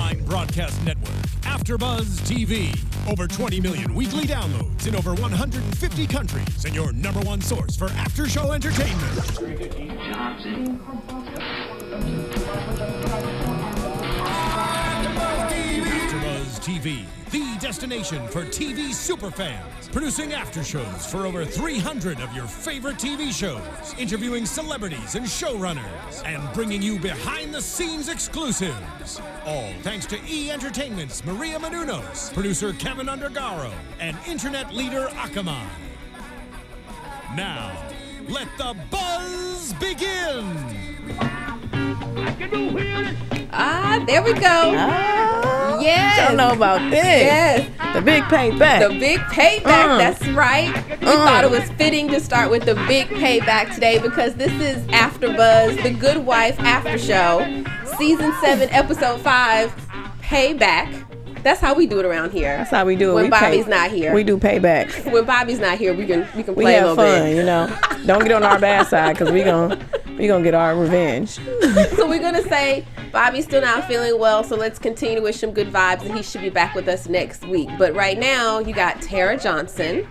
online broadcast network, AfterBuzz TV. Over 20 million weekly downloads in over 150 countries, and your number one source for after-show entertainment. AfterBuzz TV, the destination for TV superfans, producing after shows for over 300 of your favorite TV shows, interviewing celebrities and showrunners, and bringing you behind-the-scenes exclusives. All thanks to E! Entertainment's Maria Menounos, producer Kevin Undergaro, and internet leader Akamai. Now, let the buzz begin! There we go. Yes. I don't know about this. Yes. The big payback. The big payback. That's right. We thought it was fitting to start with the big payback today because this is AfterBuzz, The Good Wife After Show, Season 7, Episode 5, Payback. That's how we do it around here. That's how we do it. When Bobby's not here. We do payback. When Bobby's not here, we can play We a have little fun, bit. you know. Don't get on our bad side because we gonna get our revenge. So we're going to say Bobby's still not feeling well, so let's continue to wish him good vibes, and he should be back with us next week. But right now, you got Tara Johnson.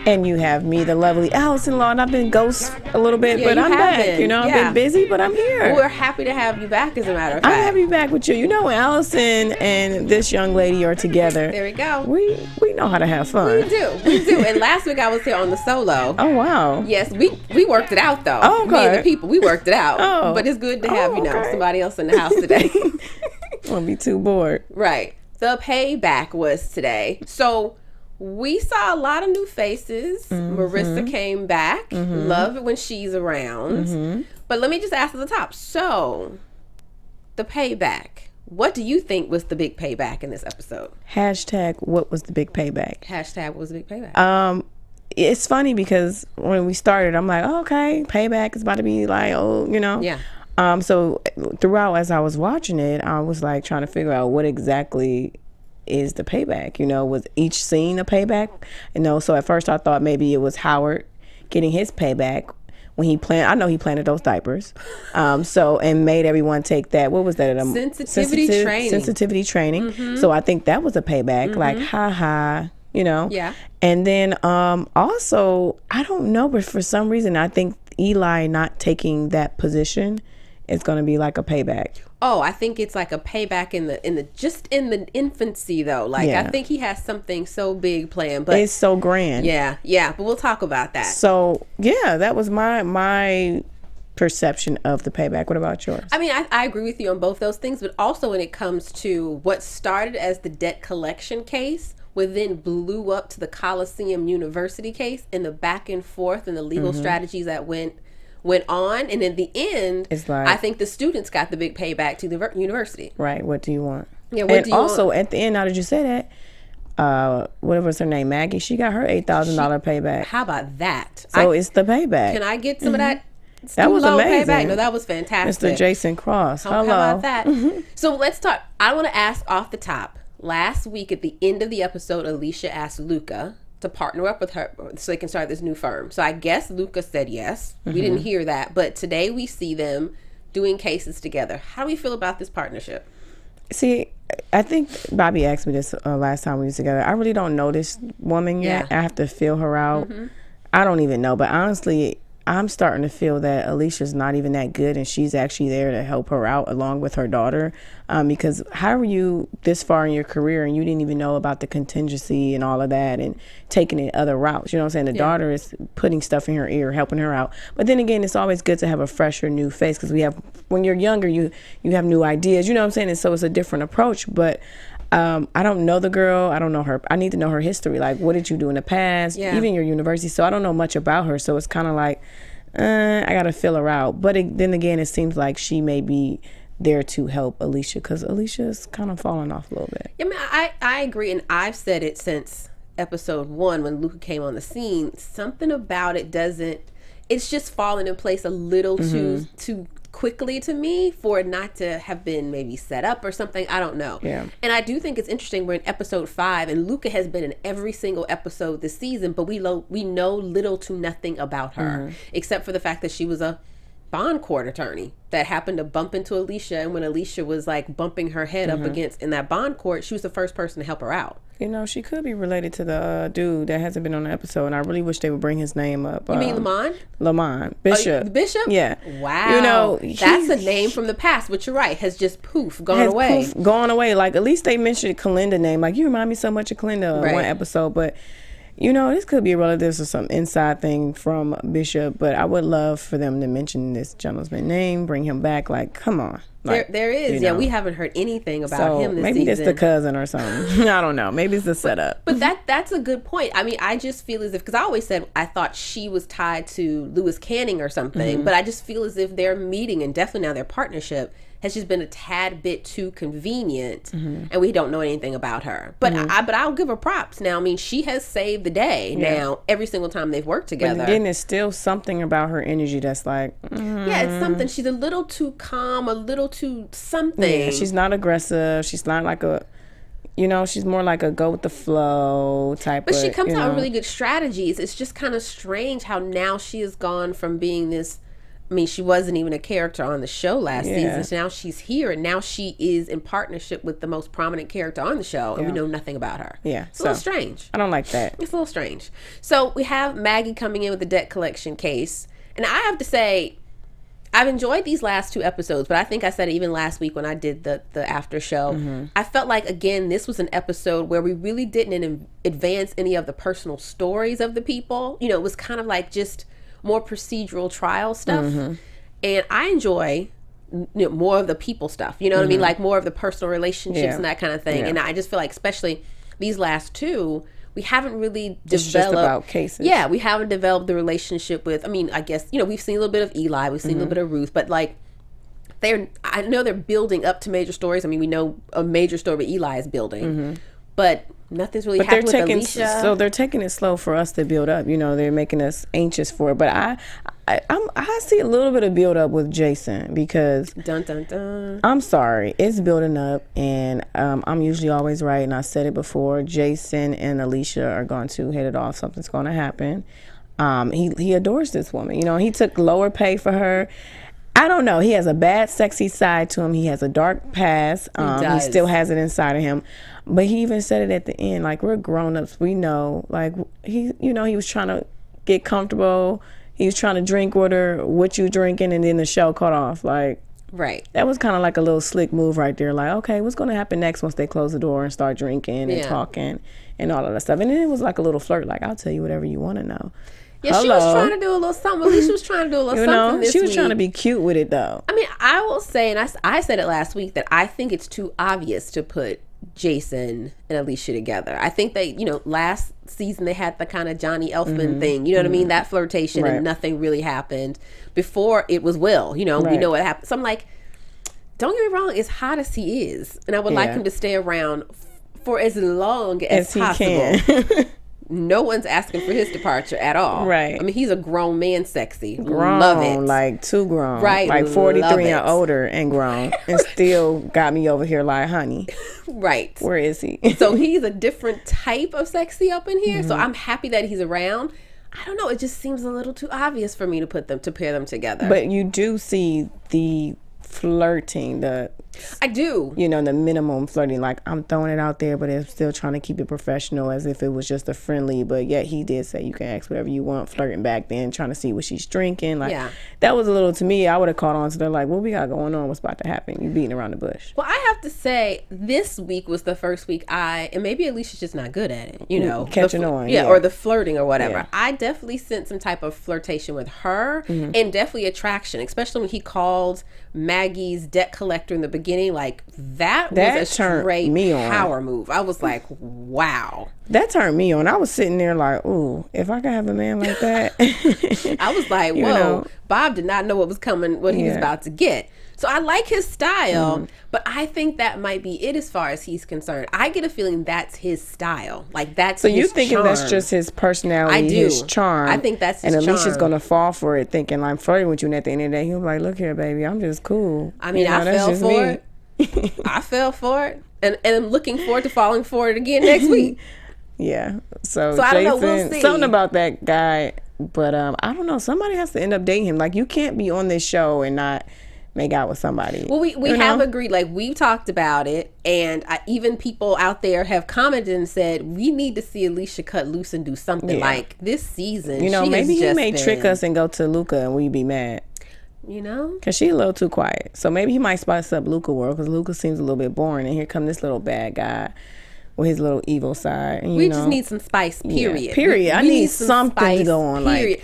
And you have me, the lovely Alison Law, and I've been ghost a little bit, but I'm back. You know, I've been busy, but I'm here. We're happy to have you back, as a matter of fact. I'm happy to be back with you. You know, when Allison and this young lady are together, there we go. We know how to have fun. We do. And last week I was here on the solo. Oh, wow. Yes, we worked it out, though. Oh, okay. Me and the people, we worked it out. Oh. But it's good to have, somebody else in the house today. Won't be too bored. Right. The payback was today. So we saw a lot of new faces. Marissa came back. Love it when she's around. But let me just ask at the top. So, the payback. What do you think was the big payback in this episode? Hashtag, what was the big payback? Hashtag, what was the big payback? It's funny because when we started, I'm like, oh, okay, payback is about to be like, Yeah. So throughout as I was watching it, I was like trying to figure out what exactly is the payback. Was each scene a payback? So at first I thought maybe it was Howard getting his payback when he planted those diapers. And made everyone take that. What was that? Sensitivity training. So I think that was a payback. Like, ha. Yeah. And then also, I don't know, but for some reason I think Eli not taking that position is going to be like a payback. Oh, I think it's like a payback in the infancy though. Like, yeah. I think he has something so big planned, but it's so grand. Yeah. But we'll talk about that. So yeah, that was my perception of the payback. What about yours? I mean, I agree with you on both those things, but also when it comes to what started as the debt collection case, what then blew up to the Coliseum University case, and the back and forth and the legal strategies that went on, and in the end, it's like, I think the students got the big payback to the university. Right. What do you want? Yeah. At the end, now that you say that, what was her name? Maggie. She got her $8,000 payback. How about that? So it's the payback. Can I get some of that? That was amazing. Payback? No, that was fantastic. Mr. Jason Cross. Hello. How about that? So let's talk. I want to ask off the top. Last week at the end of the episode, Alicia asked Luca to partner up with her so they can start this new firm. So I guess Luca said yes. We didn't hear that. But today we see them doing cases together. How do we feel about this partnership? See, I think Bobby asked me this last time we was together. I really don't know this woman yet. Yeah. I have to feel her out. I don't even know. But honestly, I'm starting to feel that Alicia's not even that good, and she's actually there to help her out along with her daughter. Because how are you this far in your career and you didn't even know about the contingency and all of that and taking it other routes? You know what I'm saying? The daughter is putting stuff in her ear, helping her out. But then again, it's always good to have a fresher new face because when you're younger, you have new ideas. You know what I'm saying? And so it's a different approach. But I don't know the girl. I don't know her. I need to know her history. Like, what did you do in the past? Yeah. Even your university. So I don't know much about her. So it's kind of like, I got to fill her out. But then again, it seems like she may be there to help Alicia because Alicia's kind of falling off a little bit. I mean, I agree. And I've said it since episode 1 when Luca came on the scene. Something about it it's just falling in place a little too quickly to me for it not to have been maybe set up or something. I don't know. Yeah. And I do think it's interesting. We're in episode 5 and Luca has been in every single episode this season, but we know little to nothing about her except for the fact that she was a bond court attorney that happened to bump into Alicia, and when Alicia was like bumping her head up against in that bond court, she was the first person to help her out. You know, she could be related to the dude that hasn't been on the episode, and I really wish they would bring his name up. You mean Lamont? Lamont Bishop. Oh, Bishop? Yeah. Wow. You know, that's a name from the past, but you're right, has just gone away. Gone away. Like, at least they mentioned Kalinda's name. Like, you remind me so much of Kalinda in one episode, but you know, this could be a relative or some inside thing from Bishop, but I would love for them to mention this gentleman's name, bring him back. Like, come on. Like, there is. Yeah, we haven't heard anything about him this maybe season. Maybe it's the cousin or something. I don't know. Maybe it's the setup. But that's a good point. I mean, I just feel as if, because I always said I thought she was tied to Lewis Canning or something, but I just feel as if their meeting, and definitely now their partnership, has just been a tad bit too convenient, and we don't know anything about her. But I'll give her props. Now, I mean, she has saved the day now every single time they've worked together. But again, there's still something about her energy that's like... Yeah, it's something. She's a little too calm, a little too something. Yeah, she's not aggressive. She's not like a... You know, she's more like a go with the flow type. But she comes out with really good strategies. It's just kind of strange how now she has gone from being this... I mean, she wasn't even a character on the show last season. So now she's here, and now she is in partnership with the most prominent character on the show, and we know nothing about her. Yeah. It's a little strange. I don't like that. It's a little strange. So we have Maggie coming in with the debt collection case. And I have to say, I've enjoyed these last 2 episodes, but I think I said it even last week when I did the after show. I felt like, again, this was an episode where we really didn't advance any of the personal stories of the people. You know, it was kind of like just... more procedural trial stuff, and I enjoy more of the people stuff, you know what I mean, like more of the personal relationships and that kind of thing. And I just feel like, especially these last 2, we haven't really developed. It's just about cases. Yeah, we haven't developed the relationship with, I mean, I guess, you know, we've seen a little bit of Eli, we've seen a little bit of Ruth, but like I know they're building up to major stories. I mean, we know a major story with Eli is building, but nothing's really happening with Alicia. So they're taking it slow for us to build up. You know, they're making us anxious for it. But I see a little bit of build up with Jason, because dun dun dun. I'm sorry, it's building up, and I'm usually always right. And I said it before. Jason and Alicia are going to hit it off. Something's going to happen. He adores this woman. You know, he took lower pay for her. I don't know. He has a bad, sexy side to him. He has a dark past. He still has it inside of him. But he even said it at the end. Like, we're grown-ups. We know. Like, he was trying to get comfortable. He was trying to drink with her, what you drinking, and then the show cut off. Like, right. That was kind of like a little slick move right there. Like, okay, what's going to happen next once they close the door and start drinking and talking and all of that stuff? And then it was like a little flirt. Like, I'll tell you whatever you want to know. Yeah, she was trying to do a little something. At least she was trying to do a little something this she was week. trying to be cute with it, though. I mean, I will say, and I said it last week, that I think it's too obvious to put Jason and Alicia together. I think they, you know, last season they had the kind of Johnny Elfman thing, you know what I mean? That flirtation, and nothing really happened. Before it was Will, you know, we know what happened. So I'm like, don't get me wrong, as hot as he is, and I would like him to stay around for as long as possible. He can. No one's asking for his departure at all. Right. I mean, he's a grown man sexy. Grown. Love it. Like too grown. Right. Like 43 and older and grown. And still got me over here like, honey. Right. Where is he? So he's a different type of sexy up in here. So I'm happy that he's around. I don't know. It just seems a little too obvious for me to pair them together. But you do see the flirting, I do. You know, the minimum flirting. Like, I'm throwing it out there, but I'm still trying to keep it professional, as if it was just a friendly. But yet he did say you can ask whatever you want, flirting back then, trying to see what she's drinking. Like, that was a little, to me, I would have caught on to they're like, what we got going on? What's about to happen? You beating around the bush. Well, I have to say, this week was the first week and maybe Alicia's just not good at it, you know. Catching on. Yeah, or the flirting or whatever. Yeah. I definitely sensed some type of flirtation with her, and definitely attraction, especially when he called Maggie's debt collector in the beginning. Like, that was a straight power move. I was like, wow. That turned me on. I was sitting there like, ooh, if I could have a man like that. I was like, whoa. Bob did not know what was coming, what he was about to get. So I like his style, but I think that might be it as far as he's concerned. I get a feeling that's his style. Like, that's his charm. So you thinking that's just his personality, I do. His charm. I think that's his charm. And Alicia's going to fall for it, thinking, I'm flirting with you, and at the end of the day, he'll be like, look here, baby, I'm just cool. I mean, I fell for it. I fell for it. And I'm looking forward to falling for it again next week. Yeah. So I don't know, we'll see. Something about that guy, But I don't know. Somebody has to end up dating him. Like, you can't be on this show and not make out with somebody. Well, we have agreed. Like, we've talked about it, and even people out there have commented and said we need to see Alicia cut loose and do something like this season. You know, maybe he may trick us and go to Luca and we'd be mad. You know, because she's a little too quiet. So maybe he might spice up Luca world, because Luca seems a little bit boring, and here come this little bad guy with his little evil side. And, we just need some spice. Period. Yeah, period. I need something to go on. Period.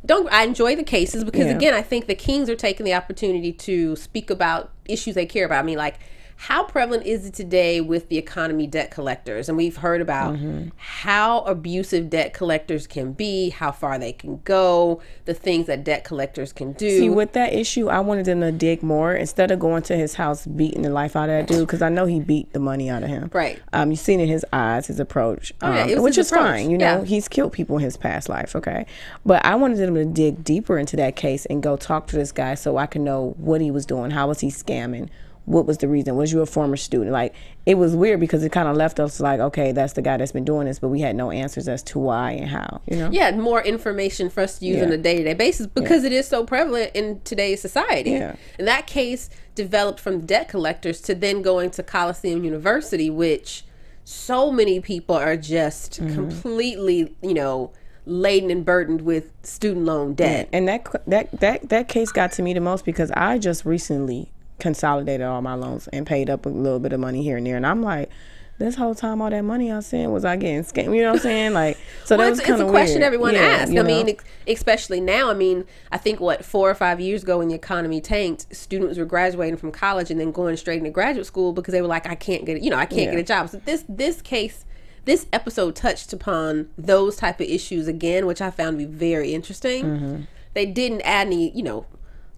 I enjoy the cases because again, I think the Kings are taking the opportunity to speak about issues they care about. I mean, like, how prevalent is it today with the economy debt collectors? And we've heard about how abusive debt collectors can be, how far they can go, the things that debt collectors can do. See, with that issue, I wanted them to dig more instead of going to his house beating the life out of that dude, because I know he beat the money out of him. Right. You've seen in his eyes, his approach, which is fine. You know, he's killed people in his past life. Okay. But I wanted them to dig deeper into that case and go talk to this guy so I can know what he was doing. How was he scamming? What was the reason? Was you a former student? Like, it was weird because it kind of left us like, okay, that's the guy that's been doing this, but we had no answers as to why and how, you know? Yeah, more information for us to use on a day-to-day basis because it is so prevalent in today's society. Yeah. And that case developed from debt collectors to then going to Coliseum University, which so many people are just completely, you know, laden and burdened with student loan debt. Yeah. And that case got to me the most because I just recently consolidated all my loans and paid up a little bit of money here and there, and I'm like, this whole time all that money I sent, was I getting scammed? You know what I'm saying? Like, so that was kind of weird. It's a question everyone asks. I mean, especially now. I mean, I think 4 or 5 years ago when the economy tanked, students were graduating from college and then going straight into graduate school because they were like, I can't get a job. So this episode touched upon those type of issues again, which I found to be very interesting. They didn't add any, you know,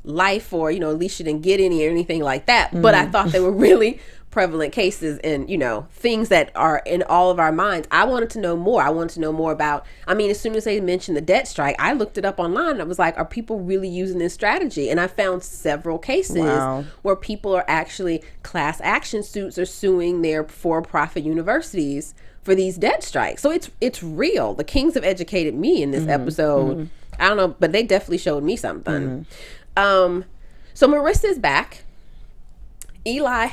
life or, you know, Alicia didn't get any or anything like that, but I thought they were really prevalent cases and, you know, things that are in all of our minds. I wanted to know more. I wanted to know more about, I mean, as soon as they mentioned the debt strike, I looked it up online and I was like, are people really using this strategy? And I found several cases where people are actually, class action suits are suing their for-profit universities for these debt strikes. So it's real. The Kings have educated me in this episode. I don't know, but they definitely showed me something. So Marissa's back. Eli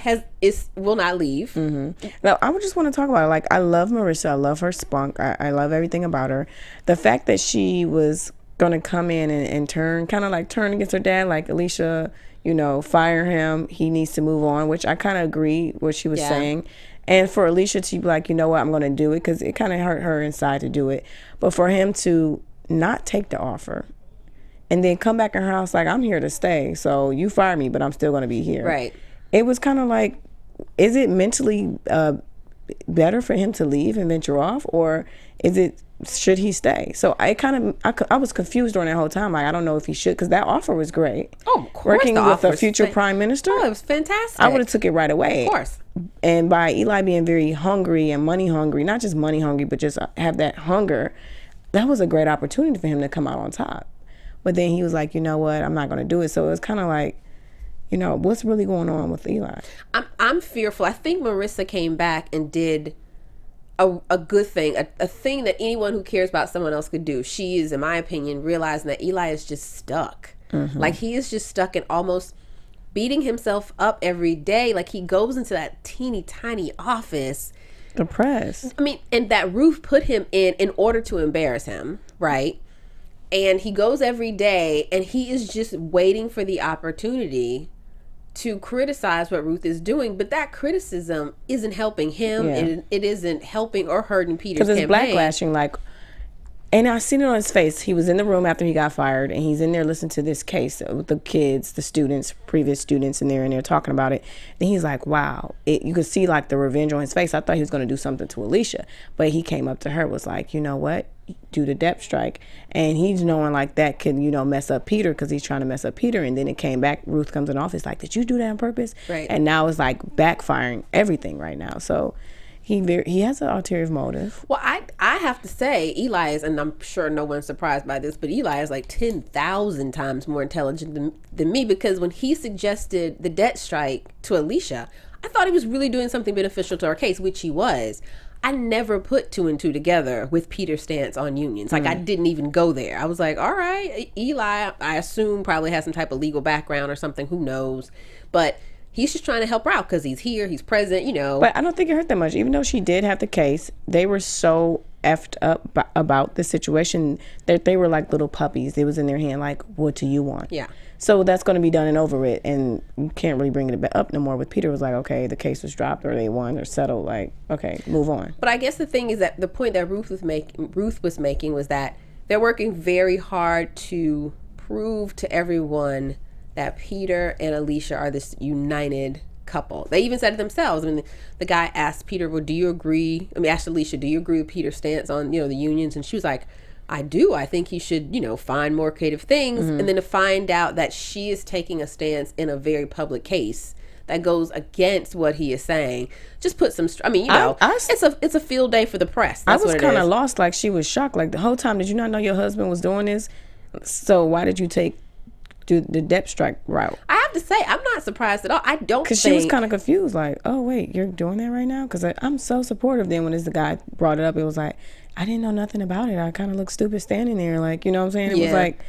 will not leave. Now, I just want to talk about it. Like, I love Marissa. I love her spunk. I love everything about her. The fact that she was going to come in and turn against her dad, like, Alicia, you know, fire him. He needs to move on, which I kind of agree what she was saying. And for Alicia to be like, you know what, I'm going to do it, because it kind of hurt her inside to do it. But for him to not take the offer and then come back in her house like, I'm here to stay, so you fire me, but I'm still going to be here. Right. It was kind of like, is it mentally better for him to leave and venture off, or should he stay? So I was confused during that whole time. Like, I don't know if he should, because that offer was great. Oh, of course. Working with a future prime minister. Oh, it was fantastic. I would have took it right away. Of course. And by Eli being very hungry and money hungry, not just money hungry, but just have that hunger, that was a great opportunity for him to come out on top. But then he was like, you know what, I'm not going to do it. So it was kind of like, you know, what's really going on with Eli? I'm fearful. I think Marissa came back and did a good thing, a thing that anyone who cares about someone else could do. She is, in my opinion, realizing that Eli is just stuck. Like, he is just stuck and almost beating himself up every day. Like, he goes into that teeny tiny office. Depressed. I mean, and that Ruth put him in order to embarrass him, right? And he goes every day and he is just waiting for the opportunity to criticize what Ruth is doing, but that criticism isn't helping him. It isn't helping or hurting Peter's campaign. Because it's backlashing, like, and I seen it on his face. He was in the room after he got fired, and he's in there listening to this case with the kids, the students, previous students, and they're in there talking about it. And he's like, wow. You could see, like, the revenge on his face. I thought he was going to do something to Alicia, but he came up to her, was like, you know what? Do the debt strike. And he's knowing, like, that could, you know, mess up Peter, because he's trying to mess up Peter. And then it came back. Ruth comes in the office like, did you do that on purpose? Right. And now it's like backfiring everything right now. So he has an ulterior motive. Well, I have to say, Eli is, and I'm sure no one's surprised by this, but Eli is like 10,000 times more intelligent than me, because when he suggested the debt strike to Alicia, I thought he was really doing something beneficial to our case, which he was. I never put 2 and 2 together with Peter's stance on unions. Like, I didn't even go there. I was like, all right, Eli, I assume probably has some type of legal background or something. Who knows? But he's just trying to help her out because he's here, he's present, you know. But I don't think it hurt that much. Even though she did have the case, they were so effed up about the situation that they were like little puppies. It was in their hand like, what do you want? Yeah. So that's going to be done and over with, and you can't really bring it up no more. With Peter was like, okay, the case was dropped, or they won, or settled. Like, okay, move on. But I guess the thing is that the point that Ruth was making was that they're working very hard to prove to everyone that Peter and Alicia are this united couple. They even said it themselves. I mean, the guy asked Peter, well, asked Alicia, do you agree with Peter's stance on, the unions? And she was like, I do. I think he should, find more creative things. Mm-hmm. And then to find out that she is taking a stance in a very public case that goes against what he is saying, just put some, it's a field day for the press. That's I was kind of lost. Like, she was shocked. Like, the whole time, did you not know your husband was doing this? So why did you do the depth strike route? I have to say, I'm not surprised at all. I don't think... Because she was kind of confused. Like, oh, wait, you're doing that right now? Because I'm so supportive. Then when the guy brought it up, it was like, I didn't know nothing about it. I kind of looked stupid standing there. Like, you know what I'm saying? It was like,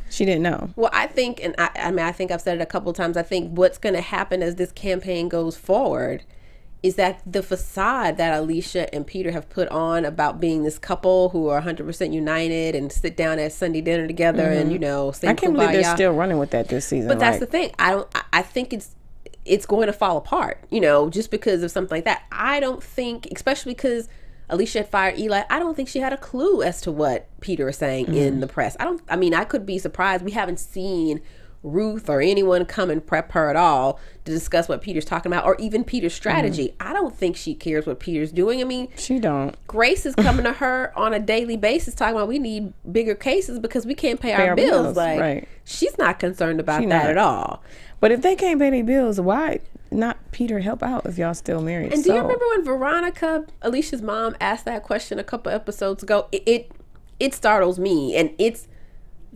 she didn't know. Well, I think, and I think I've said it a couple of times, I think what's going to happen as this campaign goes forward is that the facade that Alicia and Peter have put on about being this couple who are 100% united and sit down at Sunday dinner together and, sing I can't Kumbaya. believe they're still running with that this season. But that's the thing. I think it's going to fall apart, just because of something like that. I don't think, especially because Alicia had fired Eli, I don't think she had a clue as to what Peter is saying in the press. I could be surprised. We haven't seen Ruth or anyone come and prep her at all to discuss what Peter's talking about, or even Peter's strategy. I don't think she cares what Peter's doing. I mean, she don't. Grace is coming to her on a daily basis talking about we need bigger cases because we can't pay our bills. Like, right. She's not concerned about that at all. But if they can't pay their bills, why not Peter help out if y'all still married? And do you remember when Veronica, Alicia's mom, asked that question a couple episodes ago? It startles me, and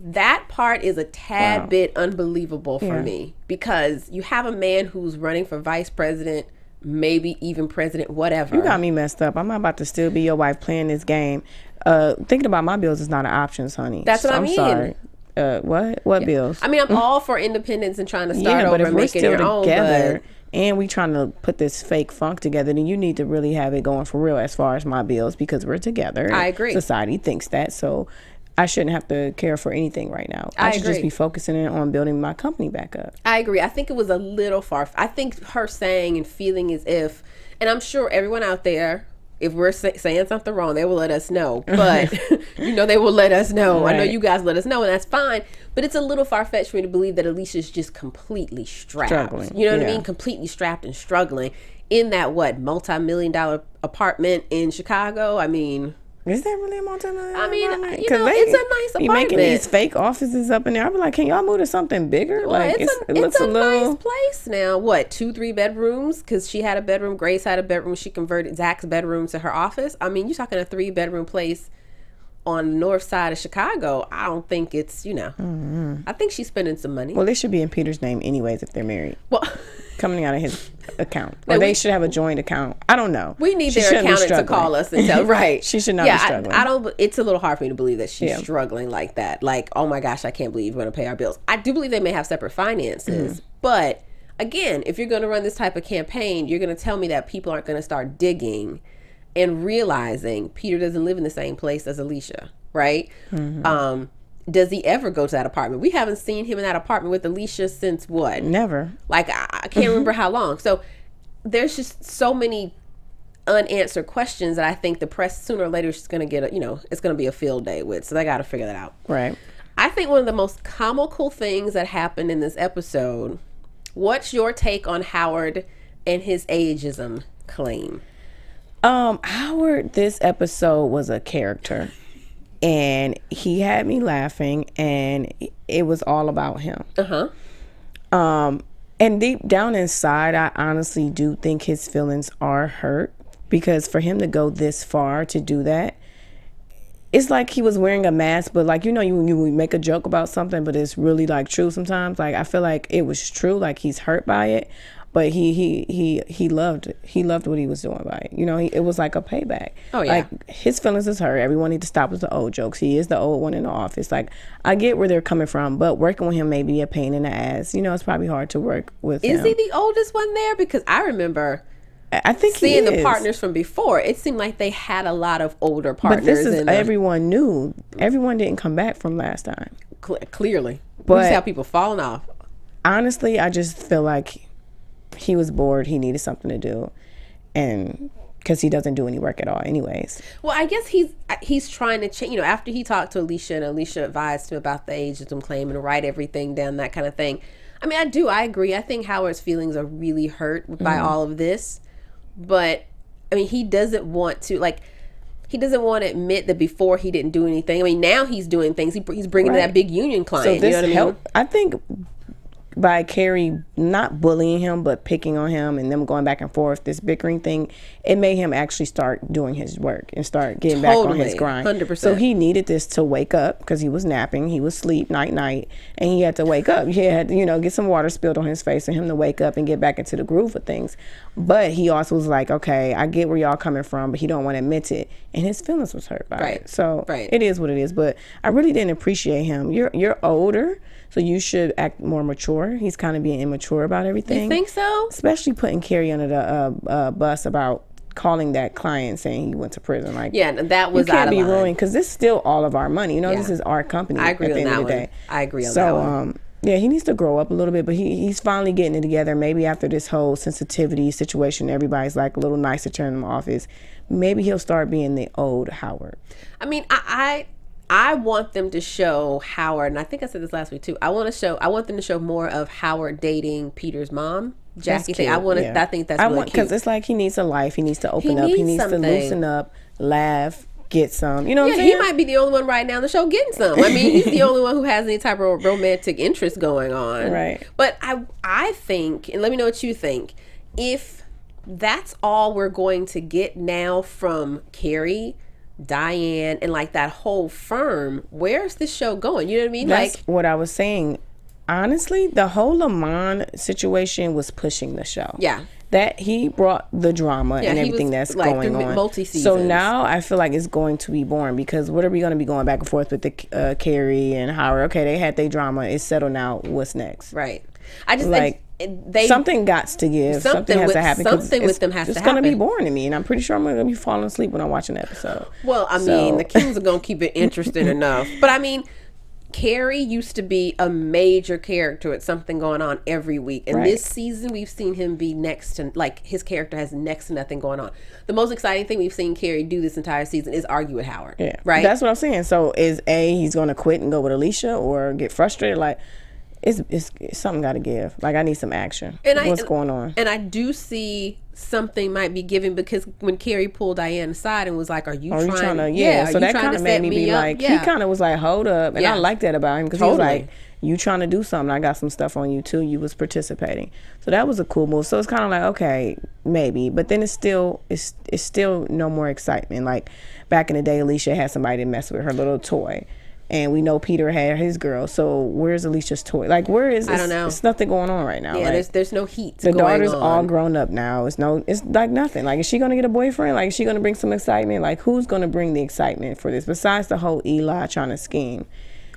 that part is a tad bit unbelievable for me, because you have a man who's running for vice president, maybe even president, whatever. You got me messed up. I'm not about to still be your wife playing this game. Thinking about my bills is not an option, honey. That's what I mean. I'm sorry. What bills? I mean, I'm all for independence and trying to start over and make it your own. Together, and we trying to put this fake funk together, then you need to really have it going for real as far as my bills, because we're together. I agree. Society thinks that, so I shouldn't have to care for anything right now. I should just be focusing on building my company back up. I agree. I think it was a little far. I think her saying and feeling as if, and I'm sure everyone out there, if we're saying something wrong, they will let us know. But, they will let us know. Right. I know you guys let us know, and that's fine. But it's a little far-fetched for me to believe that Alicia's just completely strapped. Struggling. You know what I mean? Completely strapped and struggling in that, multi-million-dollar apartment in Chicago? I mean... Is that really a multi-million? I mean, it's a nice apartment. You making these fake offices up in there. I'd be like, can y'all move to something bigger? Well, it looks a nice place now. What, 2-3 bedrooms? Because she had a bedroom. Grace had a bedroom. She converted Zach's bedroom to her office. I mean, you're talking a 3-bedroom place on the north side of Chicago. I don't think it's, I think she's spending some money. Well, they should be in Peter's name anyways if they're married. Well, coming out of his account. Or they should have a joint account. I don't know. We need their accountant to call us and tell, right. She should not be struggling. It's a little hard for me to believe that she's struggling like that. Like, oh my gosh, I can't believe we're going to pay our bills. I do believe they may have separate finances, but again, if you're going to run this type of campaign, you're going to tell me that people aren't going to start digging and realizing Peter doesn't live in the same place as Alicia, right? Does he ever go to that apartment? We haven't seen him in that apartment with Alicia since what? Never. Like, I can't remember how long. So there's just so many unanswered questions that I think the press sooner or later is just going to get it's going to be a field day with. So they got to figure that out. Right. I think one of the most comical things that happened in this episode, what's your take on Howard and his ageism claim? Howard, this episode was a character. And he had me laughing, and it was all about him. And deep down inside, I honestly do think his feelings are hurt, because for him to go this far to do that, it's like he was wearing a mask, but like, you make a joke about something, but it's really like true sometimes. Like, I feel like it was true, like he's hurt by it. but he loved what he was doing by it. You know, it was like a payback. Oh yeah. Like, his feelings is hurt. Everyone need to stop with the old jokes. He is the old one in the office. Like, I get where they're coming from, but working with him may be a pain in the ass. You know, it's probably hard to work with him. Is he the oldest one there? Because I remember I think seeing the partners from before. It seemed like they had a lot of older partners. But this is everyone knew. Everyone didn't come back from last time. Clearly. But we just have people falling off. Honestly, I just feel like he was bored. He needed something to do. And because he doesn't do any work at all anyways. Well, I guess he's trying to change. You know, after he talked to Alicia and Alicia advised him about the ageism claim and write everything down, that kind of thing. I mean, I agree. I think Howard's feelings are really hurt by all of this. But, I mean, he doesn't want to admit that before he didn't do anything. I mean, now he's doing things. He's bringing that big union client. So this you know what I mean? I think by Carrie not bullying him, but picking on him and them going back and forth, this bickering thing, it made him actually start doing his work and start getting back on his grind. 100%. So he needed this to wake up because he was napping. He was asleep night, and he had to wake up. He had to, get some water spilled on his face for him to wake up and get back into the groove of things. But he also was like, okay, I get where y'all coming from, but he don't want to admit it. And his feelings was hurt by it. So it is what it is. But I really didn't appreciate him. You're older, so you should act more mature. He's kind of being immature about everything. You think so? Especially putting Carrie under the bus about calling that client saying he went to prison. Like, yeah, that was you can't out of be line. ruined because this is still all of our money. This is our company. I agree at the on end that of the one. day. I agree on that one. Yeah, he needs to grow up a little bit, but he's finally getting it together. Maybe after this whole sensitivity situation, everybody's like a little nicer to him in the office. Maybe he'll start being the old Howard. I mean, I want them to show Howard, and I think I said this last week too. I want them to show more of Howard dating Peter's mom, Jackie. I think that's really cute. Because it's like he needs a life. He needs to open up. He needs to loosen up, laugh, get some. You know what I'm saying? He might be the only one right now in the show getting some. I mean, he's the only one who has any type of romantic interest going on. Right. But I think, and let me know what you think, if that's all we're going to get now from Carrie, Diane, and like that whole firm, where's this show going? You know what I mean? That's what I was saying. Honestly, the whole Lamont situation was pushing the show. Yeah. That he brought the drama and everything that's going on. Multi-seasons. So now I feel like it's going to be boring because what are we going to be going back and forth with the Carrie and Howard? Okay, they had their drama. It's settled now. What's next? Right. I just like something got to give. Something has to happen. Something with them has to happen. It's going to be boring to me, and I'm pretty sure I'm going to be falling asleep when I watch an episode. Well, I mean, the Kings are going to keep it interesting enough. But I mean, Carrie used to be a major character with something going on every week. And this season, we've seen him be next to, like, his character has next to nothing going on. The most exciting thing we've seen Carrie do this entire season is argue with Howard. Yeah. Right? That's what I'm saying. So is he's going to quit and go with Alicia or get frustrated? Like, it's something got to give. Like, I need some action. What's going on? And I do see something might be given because when Carrie pulled Diane aside and was like, are you trying to so that kind of made me be like, he kind of was like, hold up. And I like that about him because he was like, you trying to do something, I got some stuff on you too, you was participating. So that was a cool move. So it's kind of like, okay, maybe, but then it's still no more excitement. Like back in the day, Alicia had somebody to mess with her little toy. And we know Peter had his girl. So where's Alicia's toy? Like, where is? I don't know. There's nothing going on right now. Yeah, like, there's no heat. The daughter's all grown up now. It's like nothing. Like, is she gonna get a boyfriend? Like, is she gonna bring some excitement? Like, who's gonna bring the excitement for this? Besides the whole Eli trying to scheme,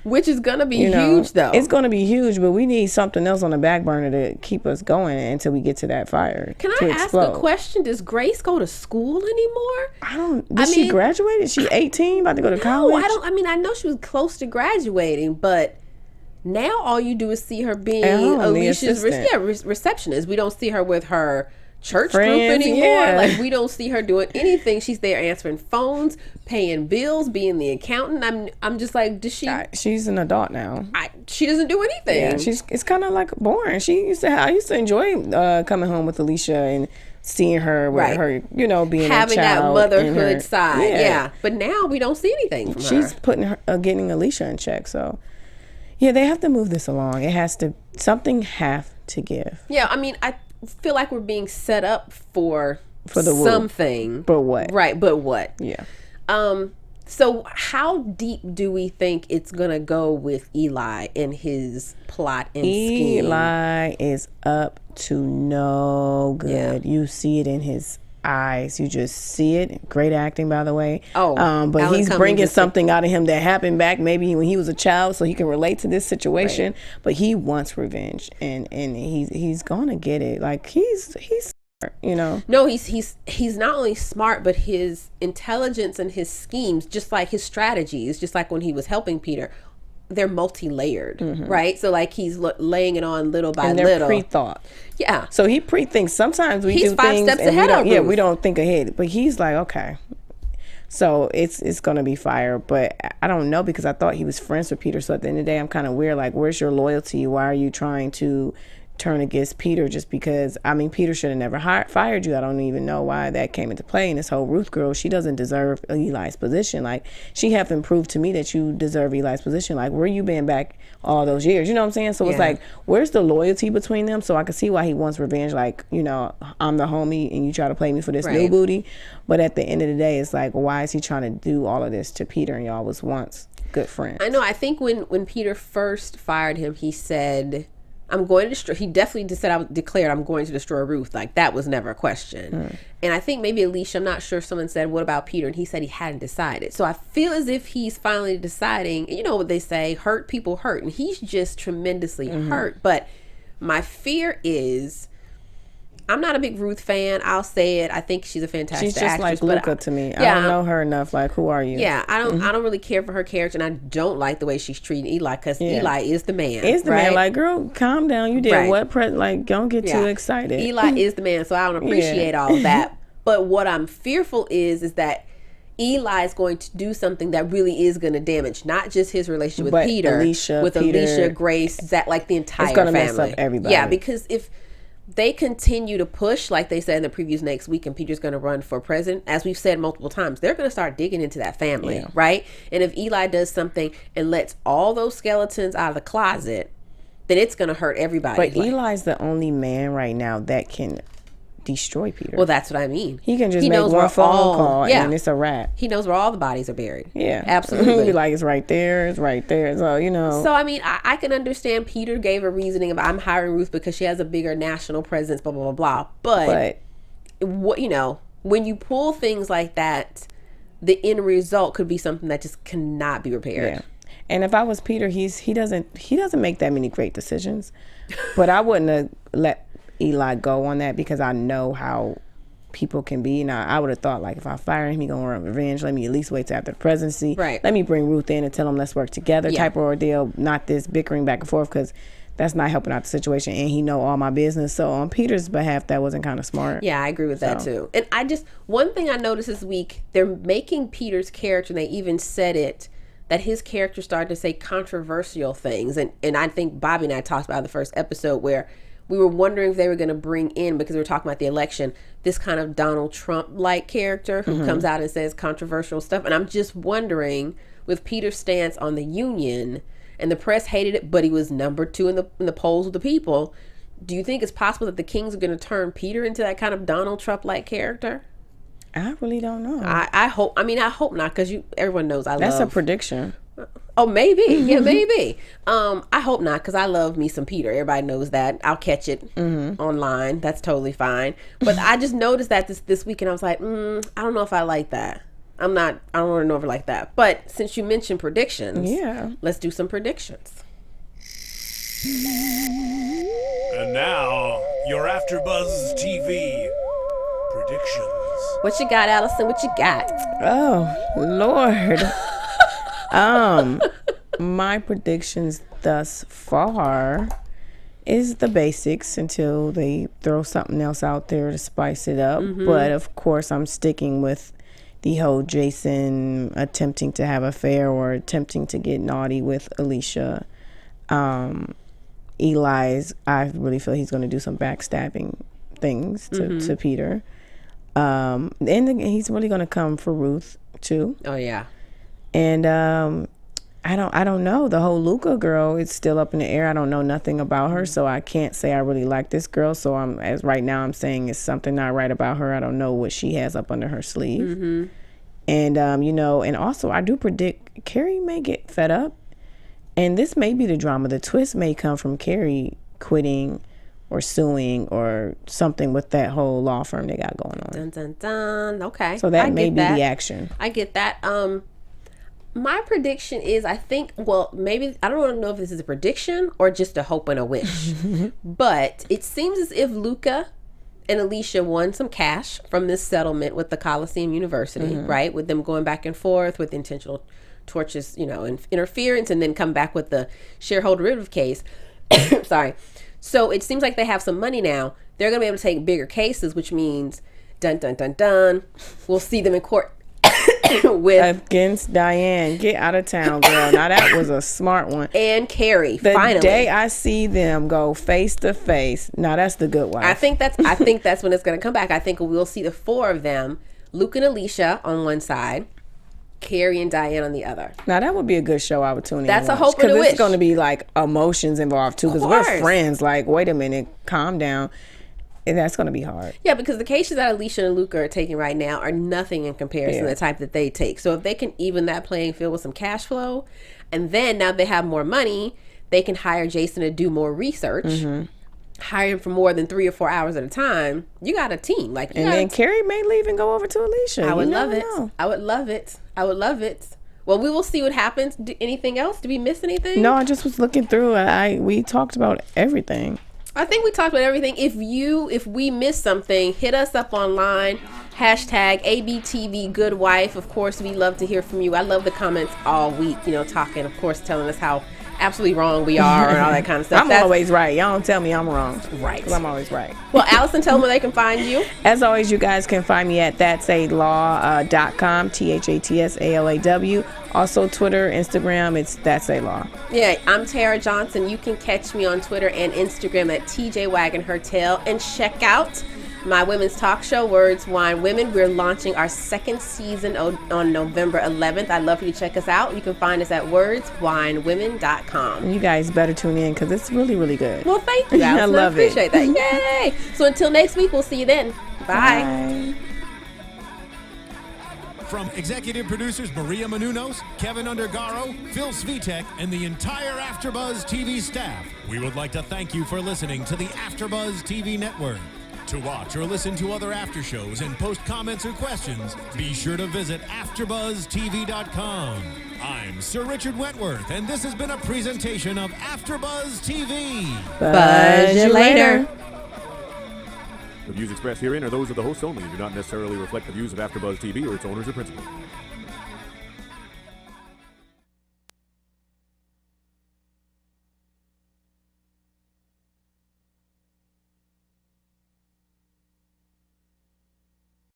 which is gonna be huge though. It's gonna be huge, but we need something else on the back burner to keep us going until we get to that fire. Can I ask a question? Does Grace go to school anymore? Did she graduate? Is she 18, about to go to college? I know she was close to graduating, but now all you do is see her being Alicia's receptionist. We don't see her with her church group anymore. Yeah. Like, we don't see her doing anything. She's there answering phones, paying bills, being the accountant. I'm just like, does she? She's an adult now. She doesn't do anything. Yeah, it's kind of like boring. I used to enjoy coming home with Alicia and seeing her with her, being having a child, that motherhood side. Yeah, but now we don't see anything from her. She's getting Alicia in check. So yeah, they have to move this along. Something have to give. Yeah, I mean, I feel like we're being set up for the something. But what? Right, but what? Yeah. So how deep do we think it's going to go with Eli and his plot and scheme? Eli is up to no good. You see it in his eyes. You just see it. Great acting, by the way. But he's bringing something out of him that happened back maybe when he was a child, so he can relate to this situation. Right. But he wants revenge, and he's gonna get it. Like he's you know. No, he's not only smart, but his intelligence and his schemes, just like his strategies, just like when he was helping Peter, they're multi-layered, right? So like he's laying it on little by little. And they're pre-thought. Yeah. So he pre-thinks. Sometimes we do things 5 steps ahead of Ruth. Yeah, we don't think ahead. But he's like, okay. So it's gonna be fire. But I don't know, because I thought he was friends with Peter. So at the end of the day, I'm kind of weird. Like, where's your loyalty? Why are you trying to turn against Peter just because? I mean, Peter should have never fired you. I don't even know why that came into play. And this whole Ruth girl, she doesn't deserve Eli's position. Like, she haven't proved to me that you deserve Eli's position. Like, where you been back all those years? You know what I'm saying? So it's like, where's the loyalty between them? So I can see why he wants revenge. Like, you know, I'm the homie and you try to play me for this new booty. But at the end of the day, it's like, why is he trying to do all of this to Peter, and y'all was once good friends? I know. I think when Peter first fired him, he said, I'm going to destroy. He definitely said, I declared I'm going to destroy Ruth. Like, that was never a question. And I think maybe Alicia, I'm not sure, someone said, what about Peter? And he said he hadn't decided. So I feel as if he's finally deciding. You know what they say, hurt people hurt. And he's just tremendously hurt. But my fear is, I'm not a big Ruth fan. I'll say it. I think she's a fantastic actress. She's just like Luca to me. I don't know her enough. Like, who are you? Yeah, I don't really care for her character, and I don't like the way she's treating Eli, because Eli is the man. Is the man. Like, girl, calm down. You did what? Like, don't get too excited. Eli is the man, so I don't appreciate all of that. But what I'm fearful is that Eli is going to do something that really is going to damage not just his relationship with Peter, Alicia, Grace, Zach, like the entire family. It's going to mess up everybody. Yeah, because if they continue to push, like they said in the previews next week, and Peter's going to run for president, as we've said multiple times, they're going to start digging into that family, right? And if Eli does something and lets all those skeletons out of the closet, then it's going to hurt everybody. But Eli's the only man right now that can destroy Peter. Well, that's what I mean. He can just make one phone call and it's a wrap. He knows where all the bodies are buried. Yeah. Absolutely. Like, it's right there. It's right there. So, you know. So, I mean, I can understand Peter gave a reasoning of, I'm hiring Ruth because she has a bigger national presence, blah, blah, blah, blah. But what, you know, when you pull things like that, the end result could be something that just cannot be repaired. Yeah. And if I was Peter, he doesn't make that many great decisions. But I wouldn't have let Eli go on that, because I know how people can be. Now, I would have thought, like, if I fire him, he gonna run revenge. Let me at least wait till after the presidency. Right. Let me bring Ruth in and tell him let's work together type of ordeal, not this bickering back and forth, because that's not helping out the situation, and he know all my business. So on Peter's behalf, that wasn't kind of smart. Yeah, I agree with that too. And one thing I noticed this week, they're making Peter's character, and they even said it, that his character started to say controversial things. And I think Bobby and I talked about in the first episode, where we were wondering if they were going to bring in, because we were talking about the election, this kind of Donald Trump-like character who comes out and says controversial stuff. And I'm just wondering, with Peter's stance on the union, and the press hated it, but he was number 2 in the polls with the people, do you think it's possible that the Kings are going to turn Peter into that kind of Donald Trump-like character? I really don't know. I hope not, because everyone knows I love. That's a prediction. Oh, maybe. Yeah, maybe. I hope not, because I love me some Peter. Everybody knows that. I'll catch it online. That's totally fine. But I just noticed that this week, and I was like, I don't know if I like that. I don't want to know if I like that. But since you mentioned predictions, let's do some predictions. And now, your AfterBuzz TV predictions. What you got, Alison? What you got? Oh, Lord. My predictions thus far is the basics until they throw something else out there to spice it up. But of course, I'm sticking with the whole Jason attempting to have an affair or attempting to get naughty with Alicia. Eli's, I really feel he's going to do some backstabbing things to Peter. And he's really going to come for Ruth too. Oh yeah. And I don't know. The whole Luca girl is still up in the air. I don't know nothing about her, so I can't say I really like this girl. So right now I'm saying it's something not right about her. I don't know what she has up under her sleeve. And, and also I do predict Carrie may get fed up. And this may be the drama. The twist may come from Carrie quitting or suing or something with that whole law firm they got going on. Dun, dun, dun. Okay. So that may be the action. I get that. My prediction is, I think, maybe, I don't know if this is a prediction or just a hope and a wish, but it seems as if Luca and Alicia won some cash from this settlement with the Coliseum University, right? With them going back and forth with intentional tortious, and interference, and then come back with the shareholder derivative case. Sorry. So it seems like they have some money now. They're going to be able to take bigger cases, which means, dun, dun, dun, dun, we'll see them in court against Diane. Get out of town, girl. Now that was a smart one. And Carrie. The day I see them go face to face, now that's the good wife. I think that's when it's going to come back. I think we'll see the four of them, Luke and Alicia on one side, Carrie and Diane on the other. Now that would be a good show. I would tune in. That's a hope and a wish. Because it's going to be like emotions involved too. Because we're friends. Like, wait a minute, calm down. And that's going to be hard. Yeah, because the cases that Alicia and Luca are taking right now are nothing in comparison to the type that they take. So if they can even that playing field with some cash flow, and then now they have more money, they can hire Jason to do more research, hire him for more than 3 or 4 hours at a time. You got a team. Then Carrie may leave and go over to Alicia. I would love it. I would love it. I would love it. Well, we will see what happens. Anything else? Did we miss anything? No, I just was looking through. We talked about everything. I think we talked about everything. If we missed something, hit us up online. Hashtag ABTV Good Wife. Of course, we love to hear from you. I love the comments all week, talking, of course, telling us how absolutely wrong we are and all that kind of stuff. I'm always right. Y'all don't tell me I'm wrong. Right. 'Cause I'm always right. Well, Alison, tell them where they can find you. As always, you guys can find me at that'salaw.com, THATSALAW. Also, Twitter, Instagram, it's That's a Law. Yeah, I'm Tara Johnson. You can catch me on Twitter and Instagram at TJ Wagon Her Tail. And check out my women's talk show, Words, Wine, Women. We're launching our second season on November 11th. I'd love for you to check us out. You can find us at wordswinewomen.com. You guys better tune in because it's really, really good. Well, thank you, Alison. I love it. Appreciate that. Yay! So until next week, we'll see you then. Bye. From executive producers Maria Menounos, Kevin Undergaro, Phil Svitek, and the entire AfterBuzz TV staff, we would like to thank you for listening to the AfterBuzz TV network. To watch or listen to other after shows and post comments or questions, be sure to visit AfterBuzzTV.com. I'm Sir Richard Wentworth, and this has been a presentation of AfterBuzz TV. Buzz you later. The views expressed herein are those of the hosts only and do not necessarily reflect the views of AfterBuzz TV or its owners or principals.